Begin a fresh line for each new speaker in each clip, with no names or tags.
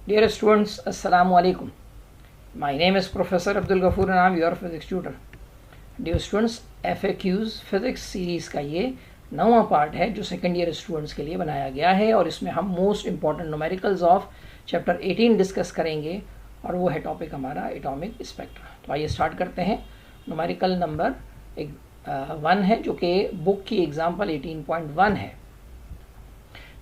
Dear students, Assalamu alaikum. My name is Professor Abdul Ghafoor and I am your physics tutor. Dear students, FAQs physics series का ये 9वां part है जो second year students के लिए बनाया गया है और इसमें हम most important numericals of chapter 18 discuss करेंगे और वो है टॉपिक हमारा एटॉमिक स्पेक्ट्रा। तो आइए स्टार्ट करते हैं। न्यूमेरिकल नंबर 1 है जो कि बुक की एग्जाम्पल 18.1 है,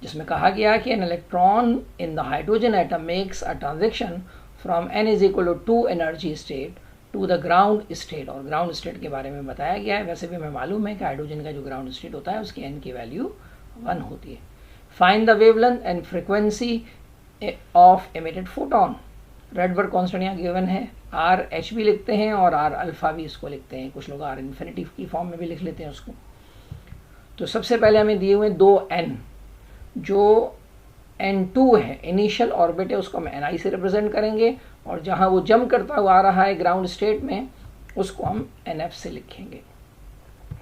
जिसमें कहा गया कि an electron in the hydrogen atom makes a transition from n is equal to 2 energy state to the ground state. और ग्राउंड स्टेट के बारे में बताया गया है। वैसे भी हमें मालूम है कि हाइड्रोजन का जो ग्राउंड स्टेट होता है उसकी n की वैल्यू 1 होती है। Find the wavelength and frequency of emitted photon. Rydberg constant यहाँ गिवन है, आर एच भी लिखते हैं और आर अल्फा भी इसको लिखते हैं, कुछ लोग आर इन्फिनिटी की फॉर्म में भी लिख लेते हैं उसको। तो सबसे पहले हमें दिए हुए 2n, जो n2 है इनिशियल ऑर्बिट है, उसको हम ni से रिप्रेजेंट करेंगे और जहाँ वो जंप करता हुआ आ रहा है ग्राउंड स्टेट में उसको हम nf से लिखेंगे,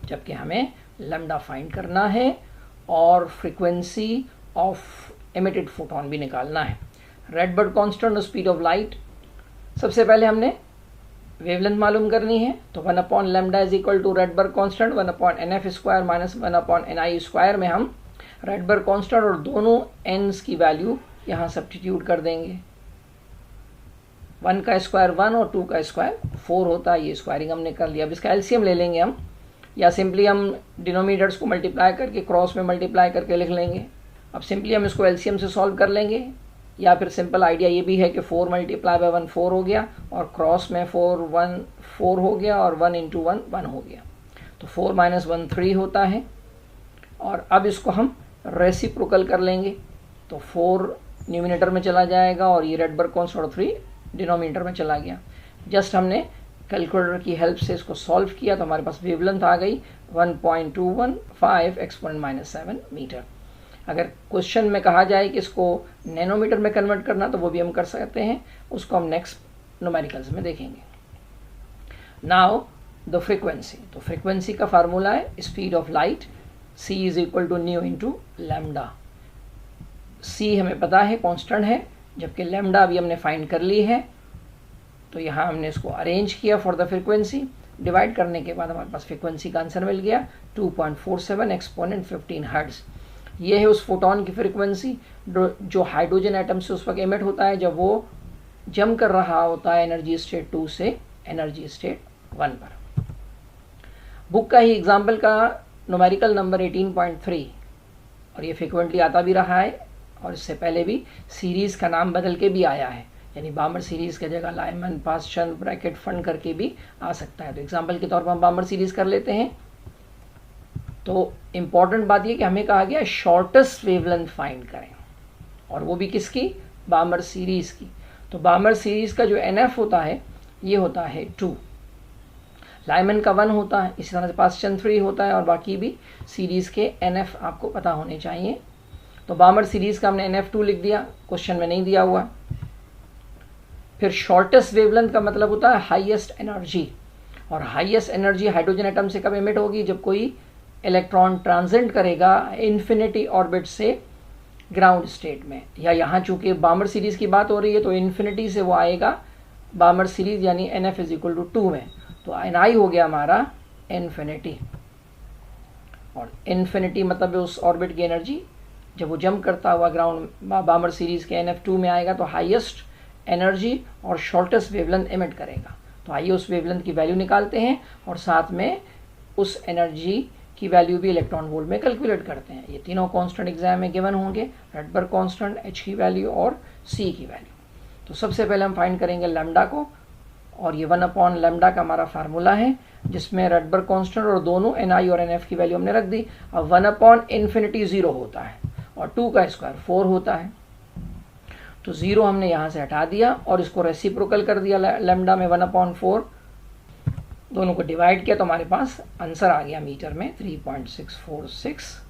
जबकि हमें लैम्डा फाइंड करना है और फ्रीक्वेंसी ऑफ एमिटेड फोटोन भी निकालना है। रेडबर्ग कांस्टेंट और स्पीड ऑफ लाइट, सबसे पहले हमने वेवलेंथ मालूम करनी है। तो 1 upon lambda is equal to Rydberg constant 1 upon nf square minus 1 upon ni square में हम रेडबर्ग कांस्टेंट और दोनों n's की वैल्यू यहाँ सब्स्टिट्यूट कर देंगे। 1 का स्क्वायर 1 और 2 का स्क्वायर 4 होता है, ये स्क्वायरिंग हमने कर लिया। अब इसका एलसीएम ले लेंगे हम, या सिंपली हम डिनोमिनेटर्स को मल्टीप्लाई करके क्रॉस में मल्टीप्लाई करके लिख लेंगे। अब सिंपली हम इसको एलसीएम से सॉल्व कर लेंगे, या फिर सिंपल आइडिया ये भी है कि 4 मल्टीप्लाई बाय 1 4 हो गया और क्रॉस में 4 1 4 हो गया और 1 इंटू 1 1 हो गया। तो 4 माइनस 1 3 होता है। और अब इसको हम रेसिप्रोकल कर लेंगे, तो 4 न्यूमिनेटर में चला जाएगा और ये रेडबर्ग कांस्टेंट और 3 डिनोमिनेटर में चला गया। जस्ट हमने कैलकुलेटर की हेल्प से इसको सॉल्व किया तो हमारे पास वेवलेंथ आ गई 1.215 एक्सपोनेंट माइनस 7 मीटर। अगर क्वेश्चन में कहा जाए कि इसको नैनोमीटर में कन्वर्ट करना तो वो भी हम कर सकते हैं, उसको हम नेक्स्ट न्यूमेरिकल्स में देखेंगे। नाउ द फ्रीक्वेंसी, तो फ्रीक्वेंसी का फार्मूला है speed of light c is equal to nu into lambda. c हमें पता है कांस्टेंट है, जबकि लैम्डा अभी हमने फाइंड कर ली है। तो यहाँ हमने इसको अरेंज किया फॉर द फ्रीक्वेंसी, डिवाइड करने के बाद हमारे पास फ्रीक्वेंसी का आंसर मिल गया 2.47 एक्सपोनेंट 15 हर्ट्ज। ये है उस फोटोन की फ्रीक्वेंसी जो हाइड्रोजन एटम से उस वक्त एमिट होता है जब वो जंप कर रहा होता है एनर्जी स्टेट 2 से एनर्जी स्टेट 1 पर। बुक का ही एग्जाम्पल का न्यूमेरिकल नंबर 18.3, और ये फ्रिक्वेंटली आता भी रहा है और इससे पहले भी सीरीज़ का नाम बदल के भी आया है, यानी बामर सीरीज़ की जगह लाइमन पास्चन ब्रैकेट फंड करके भी आ सकता है। तो एग्जाम्पल के तौर पर हम बामर सीरीज़ कर लेते हैं। तो इम्पॉर्टेंट बात ये कि हमें कहा गया शॉर्टेस्ट वेवलेंथ फाइंड करें, और वो भी किसकी, बामर सीरीज़ की। तो बामर सीरीज़ का जो NF होता है ये होता है 2, लाइमन का 1 होता है, इसी तरह से पास्चन 3 होता है और बाकी भी सीरीज़ के NF आपको पता होने चाहिए। तो बामर सीरीज़ का हमने NF2 लिख दिया, क्वेश्चन में नहीं दिया हुआ। फिर शॉर्टेस्ट वेवलेंथ का मतलब होता है हाईएस्ट एनर्जी, और हाईएस्ट एनर्जी हाइड्रोजन एटम से कब एमिट होगी, जब कोई इलेक्ट्रॉन ट्रांजिट करेगा इन्फिनिटी ऑर्बिट से ग्राउंड स्टेट में। या यहाँ चूंकि बामर सीरीज़ की बात हो रही है तो इन्फिनिटी से वो आएगा बामर सीरीज़ यानी NF इज इक्वल टू 2 में। तो ni हो गया हमारा इन्फिनिटी, और इन्फिनिटी मतलब उस ऑर्बिट की एनर्जी जब वो जंप करता हुआ ग्राउंड बामर सीरीज़ के NF2 में आएगा तो हाईएस्ट एनर्जी और शॉर्टेस्ट वेवलेंथ एमिट करेगा। तो आइए उस वेवलेंथ की वैल्यू निकालते हैं और साथ में उस एनर्जी की वैल्यू भी इलेक्ट्रॉन वोल्ट में कैलकुलेट करते हैं। ये तीनों कांस्टेंट एग्जाम में गिवन होंगे, रेडबर्ग कांस्टेंट, h की वैल्यू और c की वैल्यू। तो सबसे पहले हम फाइंड करेंगे लैम्डा को, और ये 1 अपॉन लैम्डा का हमारा फार्मूला है जिसमें रेडबर्ग कांस्टेंट और दोनों ni और nf की वैल्यू हमने रख दी। अब 1 अपॉन इन्फिनिटी 0 होता है और 2 का स्क्वायर 4 होता है, तो 0 हमने यहाँ से हटा दिया और इसको रेसिप्रोकल कर दिया लैम्डा में 1 अपॉन 4, दोनों को डिवाइड किया तो हमारे पास आंसर आ गया मीटर में 3.646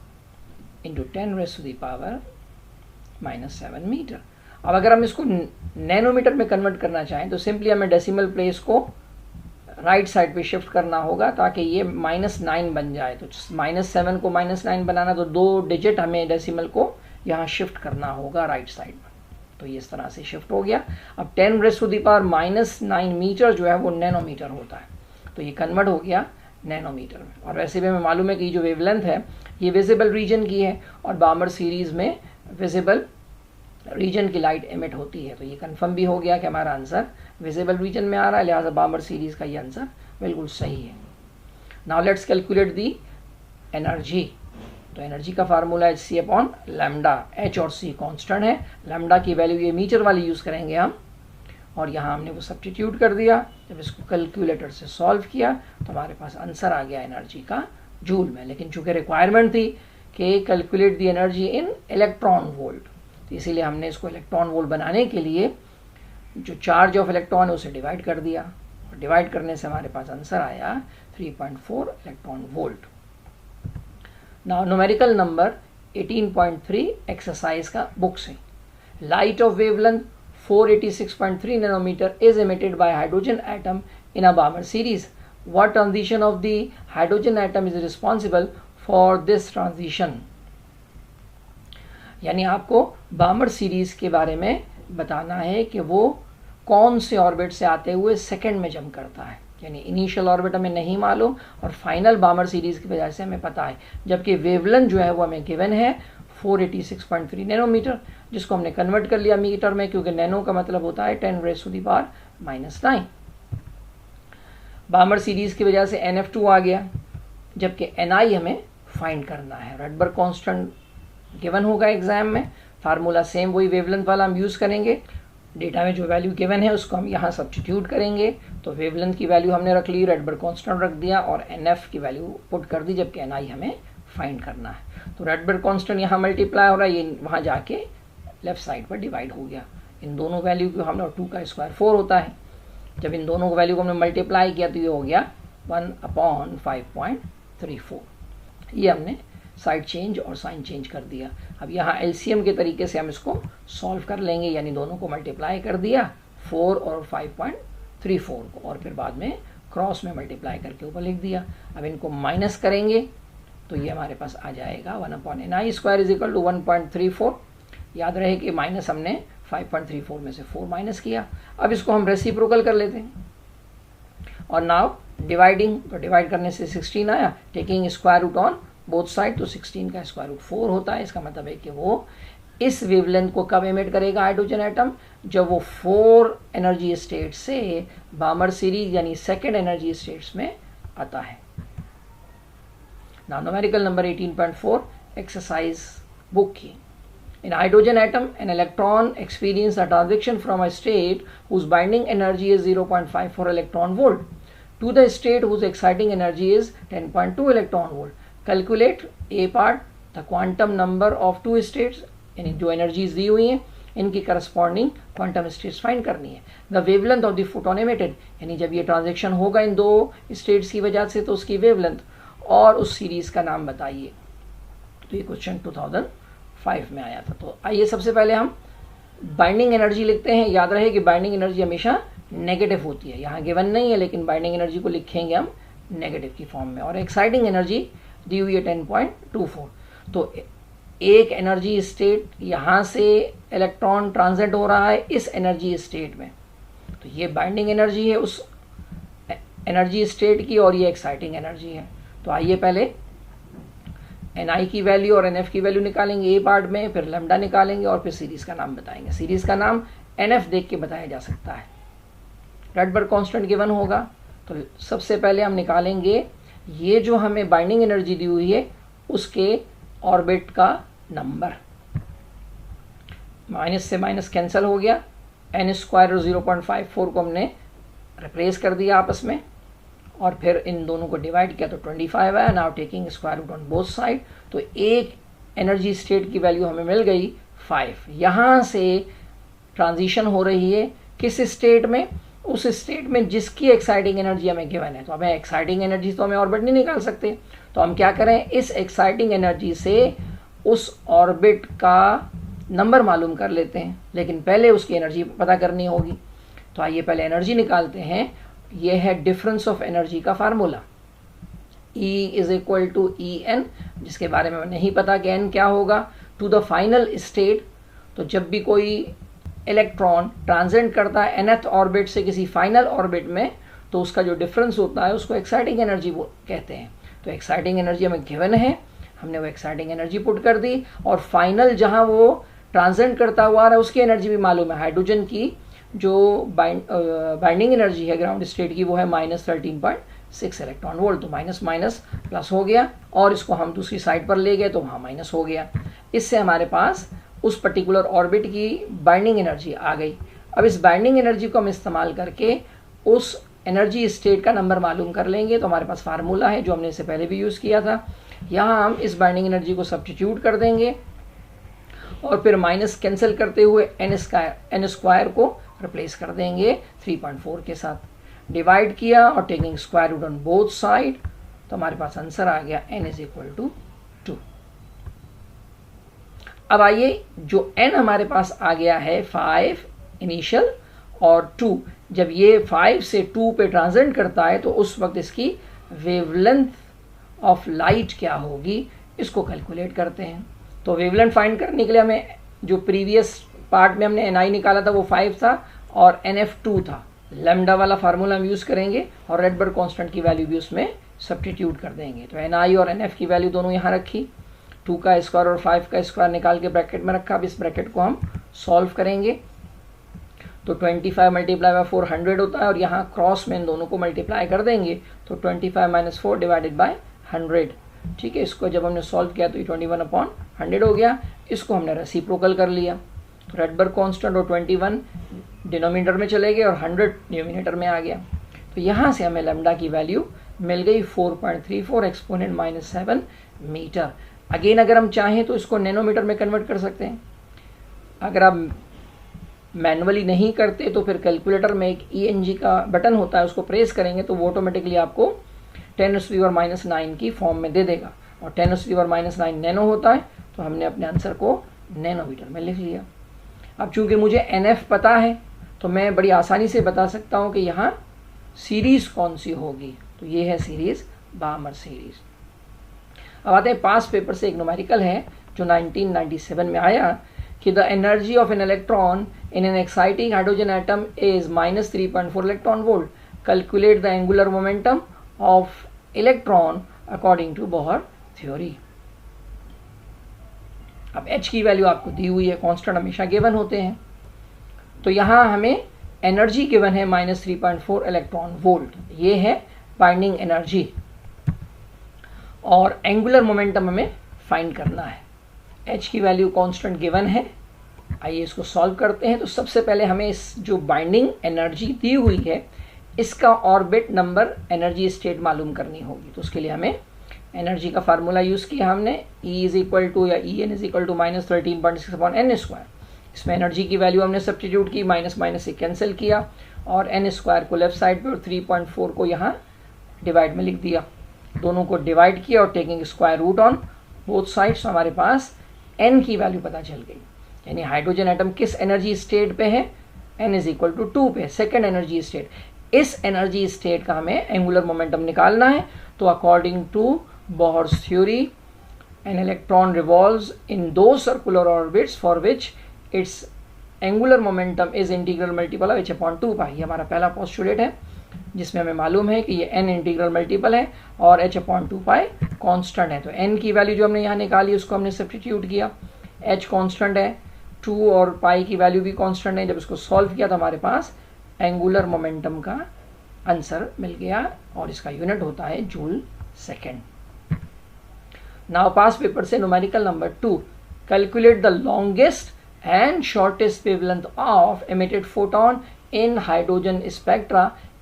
इंटू 10⁻⁻7 मीटर। अब अगर हम इसको नैनोमीटर में कन्वर्ट करना चाहें तो सिंपली हमें डेसिमल प्लेस को राइट साइड पे शिफ्ट करना होगा ताकि ये -9 बन जाए। तो -7 को -9 बनाना तो 2 डिजिट हमें डेसिमल को यहाँ शिफ्ट करना होगा राइट साइड में। तो ये इस तरह से शिफ्ट हो गया। अब 10⁻⁻⁹ मीटर जो है वो नैनोमीटर होता है, तो ये कन्वर्ट हो गया नैनोमीटर में। और वैसे भी हमें मालूम है कि जो वेवलेंथ है ये विजिबल रीजन की है और बामर सीरीज़ में विजिबल रीजन की लाइट एमिट होती है, तो ये कंफर्म भी हो गया कि हमारा आंसर विजिबल रीजन में आ रहा है, लिहाजा बामर सीरीज़ का ये आंसर बिल्कुल सही है। Now let's calculate the energy. तो एनर्जी का फार्मूला है c/λ। h और c कांस्टेंट है, लैम्डा की वैल्यू ये मीटर वाली यूज़ करेंगे हम, और यहाँ हमने वो सब्स्टिट्यूट कर दिया। जब इसको कैलकुलेटर से सॉल्व किया तो हमारे पास आंसर आ गया एनर्जी का जूल में, लेकिन चूँकि रिक्वायरमेंट थी कि calculate the energy in electron volt, तो इसीलिए हमने इसको इलेक्ट्रॉन वोल्ट बनाने के लिए जो चार्ज ऑफ इलेक्ट्रॉन है उसे डिवाइड कर दिया, और डिवाइड करने से हमारे पास आंसर आया 3.4 electron volt. Now numerical number 18.3 exercise का बुक से। Light of wavelength 486.3 nanometre is emitted by hydrogen atom in a Balmer series. What transition of the hydrogen atom is responsible for this transition? यानी आपको बामर series के बारे में बताना है कि वो कौन से ऑर्बिट से आते हुए सेकंड में जंप करता है। यानी इनिशियल ऑर्बिट हमें नहीं मालूम और फाइनल बामर सीरीज की वजह से हमें पता है, जबकि वेवलेंथ जो है वो हमें गिवन है 486.3 नैनोमीटर, जिसको हमने कन्वर्ट कर लिया मीटर में, क्योंकि नैनो का मतलब होता है 10⁻⁻⁹ बामर सीरीज की वजह से NF2 आ गया, जबकि Ni हमें फाइंड करना है। रडबर्ग कांस्टेंट गिवन होगा एग्जाम में, फार्मूला सेम वही वेवलेंथ वाला हम यूज़ करेंगे। डेटा में जो वैल्यू गिवन है उसको हम यहाँ सब्स्टिट्यूट करेंगे, तो वेवलेंथ की वैल्यू हमने रख ली, रडबर्ग कांस्टेंट रख दिया और NF की वैल्यू पुट कर दी, जबकि Ni हमें फाइंड करना है। तो रडबर्ग कांस्टेंट यहाँ मल्टीप्लाई हो रहा है, ये वहाँ जाके लेफ्ट साइड पर डिवाइड हो गया। इन दोनों वैल्यू को हमने 2 का स्क्वायर 4 होता है, जब इन दोनों वैल्यू को हमने मल्टीप्लाई किया तो ये हो गया 1/5.34। ये हमने साइड चेंज और साइन चेंज कर दिया। अब यहाँ LCM के तरीके से हम इसको सॉल्व कर लेंगे, यानी दोनों को मल्टीप्लाई कर दिया 4 और 5.34 को, और फिर बाद में क्रॉस में मल्टीप्लाई करके ऊपर लिख दिया। अब इनको माइनस करेंगे तो ये हमारे पास आ जाएगा 1/ni² = 1.34। याद रहे कि माइनस हमने 5.34 में से 4 माइनस किया। अब इसको हम रेसिप्रोकल कर लेते हैं, और नाउ डिवाइडिंग, तो डिवाइड करने से 16 आया, taking square root on both side, तो 16 का स्क्वायर रूट 4 होता है। इसका मतलब है कि वो इस वेवलेंथ को कब एमिट करेगा हाइड्रोजन एटम, जब वो 4 एनर्जी स्टेट से बामर सीरीज यानी सेकेंड एनर्जी स्टेट्स में आता है। Now numerical number 18.4 exercise book की। In hydrogen atom, an electron experiences a transition from a state whose binding energy is 0.54 electron volt to the state whose exciting energy is 10.2 electron volt. Calculate A part, the quantum number of two states, यानी जो energies दी हुई हैं इनकी corresponding quantum states find करनी है। The wavelength of the photon emitted, यानी जब ये transition होगा इन दो states की वजह से तो उसकी wavelength, और उस सीरीज का नाम बताइए। तो ये क्वेश्चन 2005 में आया था। तो आइए सबसे पहले हम बाइंडिंग एनर्जी लिखते हैं। याद रहे कि बाइंडिंग एनर्जी हमेशा नेगेटिव होती है, यहाँ गिवन नहीं है, लेकिन बाइंडिंग एनर्जी को लिखेंगे हम नेगेटिव की फॉर्म में। और एक्साइटिंग एनर्जी दी हुई है 10.24। तो एक एनर्जी स्टेट यहाँ से इलेक्ट्रॉन ट्रांजिट हो रहा है इस एनर्जी स्टेट में, तो ये बाइंडिंग एनर्जी है उस एनर्जी स्टेट की, और ये एक्साइटिंग एनर्जी है। तो आइए पहले Ni की वैल्यू और Nf की वैल्यू निकालेंगे ए पार्ट में, फिर लैम्डा निकालेंगे और फिर सीरीज का नाम बताएंगे। सीरीज का नाम Nf देख के बताया जा सकता है। रडबर्ग कांस्टेंट गिवन होगा, तो सबसे पहले हम निकालेंगे ये जो हमें बाइंडिंग एनर्जी दी हुई है उसके ऑर्बिट का नंबर। माइनस से माइनस कैंसिल हो गया, n² और 0.54 को हमने रिप्लेस कर दिया आपस में, और फिर इन दोनों को डिवाइड किया तो 25 है। Now taking square root on both side, तो एक एनर्जी स्टेट की वैल्यू हमें मिल गई 5। यहाँ से ट्रांजिशन हो रही है किस स्टेट में, उस स्टेट में जिसकी एक्साइटिंग एनर्जी हमें गिवन है। तो हमें एक्साइटिंग एनर्जी तो हमें ऑर्बिट नहीं निकाल सकते, तो हम क्या करें, इस एक्साइटिंग एनर्जी से उस ऑर्बिट का नंबर मालूम कर लेते हैं, लेकिन पहले उसकी एनर्जी पता करनी होगी। तो आइए पहले एनर्जी निकालते हैं। ये है डिफरेंस ऑफ एनर्जी का फार्मूला, E = En, जिसके बारे में नहीं पता कि n क्या होगा, टू द फाइनल स्टेट। तो जब भी कोई इलेक्ट्रॉन ट्रांजिट करता है nth ऑर्बिट से किसी फाइनल ऑर्बिट में, तो उसका जो डिफरेंस होता है उसको एक्साइटिंग एनर्जी कहते हैं। तो एक्साइटिंग एनर्जी हमें गिवन है, हमने वो एक्साइटिंग एनर्जी पुट कर दी, और फाइनल जहां वो ट्रांजिट करता हुआ आ रहा है उसकी एनर्जी भी मालूम है। हाइड्रोजन की जो बाइंडिंग एनर्जी है ग्राउंड स्टेट की वो है -13.6 इलेक्ट्रॉन वोल्ट। तो माइनस माइनस प्लस हो गया, और इसको हम दूसरी साइड पर ले गए तो वहाँ माइनस हो गया। इससे हमारे पास उस पर्टिकुलर ऑर्बिट की बाइंडिंग एनर्जी आ गई। अब इस बाइंडिंग एनर्जी को हम इस्तेमाल करके उस एनर्जी स्टेट का नंबर मालूम कर लेंगे। तो हमारे पास फार्मूला है जो हमने इससे पहले भी यूज़ किया था। यहाँ हम इस बाइंडिंग एनर्जी को सब्स्टिट्यूट कर देंगे और फिर माइनस कैंसिल करते हुए एन स्क्वायर को रिप्लेस कर देंगे 3.4 के साथ। डिवाइड किया और taking square root on both side, तो हमारे पास आंसर आ गया n = 2। अब आइए, जो n हमारे पास आ गया है 5 इनिशियल और 2, जब ये 5 से 2 पे ट्रांजिट करता है तो उस वक्त इसकी वेवलेंथ ऑफ लाइट क्या होगी, इसको कैलकुलेट करते हैं। तो वेवलेंथ फाइंड करने के लिए हमें जो प्रीवियस पार्ट में हमने ni निकाला था वो 5 था और nf 2 था। लैम्डा वाला फार्मूला हम यूज़ करेंगे और रेडबर्ग कांस्टेंट की वैल्यू भी उसमें सब्स्टिट्यूट कर देंगे। तो ni और nf की वैल्यू दोनों यहाँ रखी, 2 का स्क्वायर और 5 का स्क्वायर निकाल के ब्रैकेट में रखा। अब इस ब्रैकेट को हम सॉल्व करेंगे तो 25 × 4 100 होता है, और यहाँ क्रॉस में इन दोनों को मल्टीप्लाई कर देंगे तो 25 - 4 / 100। ठीक है, इसको जब हमने सॉल्व किया तो ये 21/100 हो गया। इसको हमने रेसिप्रोकल कर लिया, तो रेडबर्ग कांस्टेंट और 21 डिनोमिनेटर में चले गए और 100 न्यूमिनेटर में आ गया। तो यहाँ से हमें लैम्डा की वैल्यू मिल गई 4.34 एक्सपोनेंट -7 मीटर। अगेन अगर हम चाहें तो इसको नैनोमीटर में कन्वर्ट कर सकते हैं। अगर आप मैनुअली नहीं करते तो फिर कैलकुलेटर में एक ENG का बटन होता है, उसको प्रेस करेंगे तो वो ऑटोमेटिकली आपको 10⁻⁻9 की फॉर्म में दे देगा, और 10⁻⁹ नैनो होता है, तो हमने अपने आंसर को नैनोमीटर में लिख लिया। अब चूंकि मुझे NF पता है तो मैं बड़ी आसानी से बता सकता हूँ कि यहाँ सीरीज़ कौन सी होगी। तो ये है सीरीज़, बामर सीरीज़। अब आते हैं पास पेपर से, एक न्यूमेरिकल है जो 1997 में आया कि the energy of an electron in an exciting hydrogen atom is -3.4 electron volt. Calculate the angular momentum of electron according to Bohr theory. अब H की वैल्यू आपको दी हुई है, कांस्टेंट हमेशा गिवन होते हैं। तो यहाँ हमें एनर्जी गिवन है -3.4 इलेक्ट्रॉन वोल्ट, ये है बाइंडिंग एनर्जी, और एंगुलर मोमेंटम हमें फाइंड करना है। H की वैल्यू कांस्टेंट गिवन है। आइए इसको सॉल्व करते हैं। तो सबसे पहले हमें इस जो बाइंडिंग एनर्जी दी हुई है इसका ऑर्बिट नंबर एनर्जी स्टेट मालूम करनी होगी। तो उसके लिए हमें एनर्जी का फार्मूला यूज़ किया हमने, E = या En = -13.6/n²। इसमें एनर्जी की वैल्यू हमने सब्स्टिट्यूट की, माइनस माइनस से कैंसिल किया और n² को लेफ्ट साइड पे और 3.4 को यहाँ डिवाइड में लिख दिया। दोनों को डिवाइड किया और taking square root on both sides, हमारे पास n की वैल्यू पता चल गई। यानी हाइड्रोजन एटम किस एनर्जी स्टेट पे है, n = 2 पे, सेकेंड एनर्जी स्टेट। इस एनर्जी स्टेट का हमें एंगुलर मोमेंटम निकालना है। तो according to Bohr's theory an electron revolves in those circular orbits for which its angular momentum is integral multiple of h/2π। ये हमारा पहला पोस्टुलेट है जिसमें हमें मालूम है कि ये n इंटीग्रल मल्टीपल है और h/2π कांस्टेंट है। तो n की वैल्यू जो हमने यहाँ निकाली उसको हमने सब्स्टिट्यूट किया, h कांस्टेंट है, 2 और पाई की वैल्यू भी कांस्टेंट है। जब इसको सॉल्व किया तो हमारे पास एंगुलर मोमेंटम का आंसर मिल गया और इसका यूनिट होता है जूल सेकेंड। नाउ पास पेपर से numerical number 2, calculate the longest and shortest wavelength of emitted photon in hydrogen spectra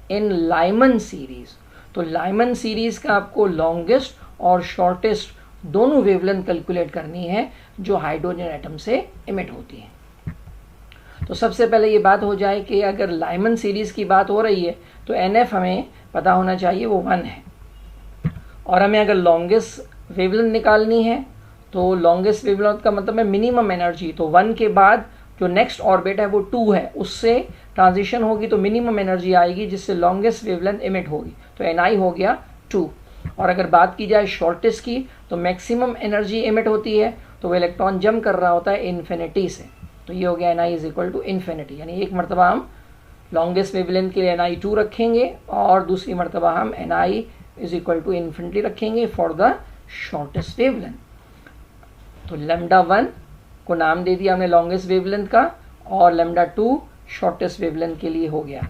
in Lyman series। तो Lyman series का आपको longest और shortest दोनों वेवलेंथ कैलकुलेट करनी है जो हाइड्रोजन एटम से इमिट होती है। तो सबसे पहले ये बात हो जाए कि अगर लाइमन सीरीज की बात हो रही है तो NF हमें पता होना चाहिए वो 1 है, और हमें अगर लॉन्गेस्ट वेवलेंथ निकालनी है तो लॉन्गेस्ट वेवलेंथ का मतलब है मिनिमम एनर्जी। तो 1 के बाद जो नेक्स्ट ऑर्बिट है वो 2 है, उससे ट्रांजिशन होगी तो मिनिमम एनर्जी आएगी जिससे लॉन्गेस्ट वेवलेंथ इमिट होगी। तो Ni हो गया 2। और अगर बात की जाए शॉर्टेस्ट की तो मैक्सिमम एनर्जी इमिट होती है, तो वो इलेक्ट्रॉन जंप कर रहा होता है इन्फिनिटी से। तो तो ये हो गया Ni is equal to infinity, यानी एक मरतबा हम लॉन्गेस्ट वेवलेंथ के लिए Ni2 रखेंगे और दूसरी मरतबा हम Ni is equal to infinity रखेंगे फॉर द शॉर्टेस्ट वेवलेंथ। तो λ1 को नाम दे दिया हमने लॉन्गेस्ट वेवलेंथ का और λ2 शॉर्टेस्ट वेवलेंथ के लिए हो गया,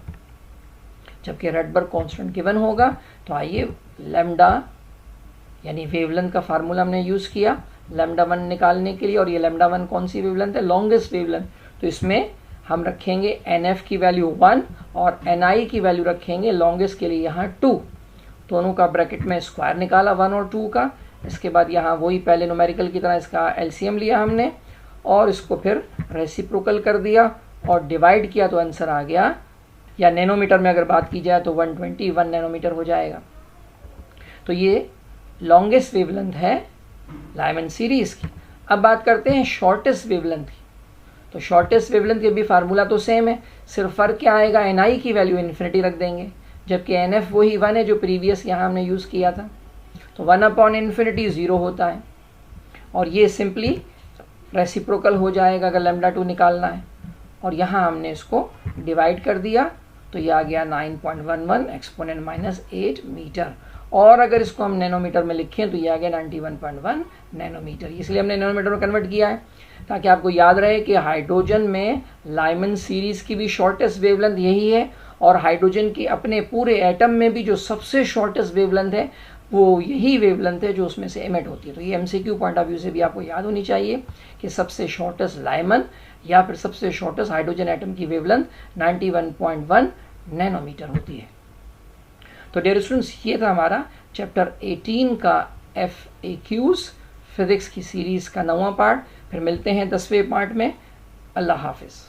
जबकि रेडबर्ग कांस्टेंट गिवन होगा। तो आइए लैम्डा यानी वेवलेंथ का फार्मूला हमने यूज़ किया λ1 निकालने के लिए, और ये λ1 कौन सी वेवलेंथ है, लॉन्गेस्ट वेवलेंथ। तो इसमें हम रखेंगे NF की वैल्यू 1 और Ni की वैल्यू रखेंगे लॉन्गेस्ट के लिए यहाँ 2। दोनों का ब्रैकेट में स्क्वायर निकाला 1 और 2 का। इसके बाद यहाँ वही पहले न्यूमेरिकल की तरह इसका LCM लिया हमने और इसको फिर रेसिप्रोकल कर दिया और डिवाइड किया, तो आंसर आ गया, या नैनोमीटर में अगर बात की जाए तो 121 नैनोमीटर हो जाएगा। तो ये लॉन्गेस्ट वेवलेंथ है लाइमन सीरीज़ की। अब बात करते हैं शॉर्टेस्ट वेवलेंथ की। तो शॉर्टेस्ट वेवलेंथ के भी फार्मूला तो सेम है, सिर्फ फ़र्क क्या आएगा, Ni की वैल्यू इन्फिनिटी रख देंगे, जबकि NF वही 1 है जो प्रीवियस यहाँ हमने यूज़ किया था। तो 1/∞ 0 होता है और ये सिंपली रेसिप्रोकल हो जाएगा अगर λ2 निकालना है, और यहाँ हमने इसको डिवाइड कर दिया तो ये आ गया 9.11 एक्सपोनेंट -8 मीटर, और अगर इसको हम नैनोमीटर में लिखें तो ये आ गया 91.1 नैनोमीटर। इसलिए हमने नैनोमीटर में कन्वर्ट किया है ताकि आपको याद रहे कि हाइड्रोजन में लाइमन सीरीज़ की भी शॉर्टेस्ट वेवलेंथ यही है, और हाइड्रोजन की अपने पूरे एटम में भी जो सबसे शॉर्टेस्ट वेवलेंथ है वो यही वेवलेंथ है जो उसमें से एमिट होती है। तो ये MCQ पॉइंट ऑफ व्यू से भी आपको याद होनी चाहिए कि सबसे शॉर्टेस्ट लाइमन या फिर सबसे शॉर्टेस्ट हाइड्रोजन एटम की वेवलेंथ 91.1 नैनोमीटर होती है। तो डियर स्टूडेंट्स, ये था हमारा चैप्टर 18 का FAQs फिजिक्स की सीरीज़ का 9वां पार्ट। फिर मिलते हैं 10वें पार्ट में। अल्लाह हाफिज़।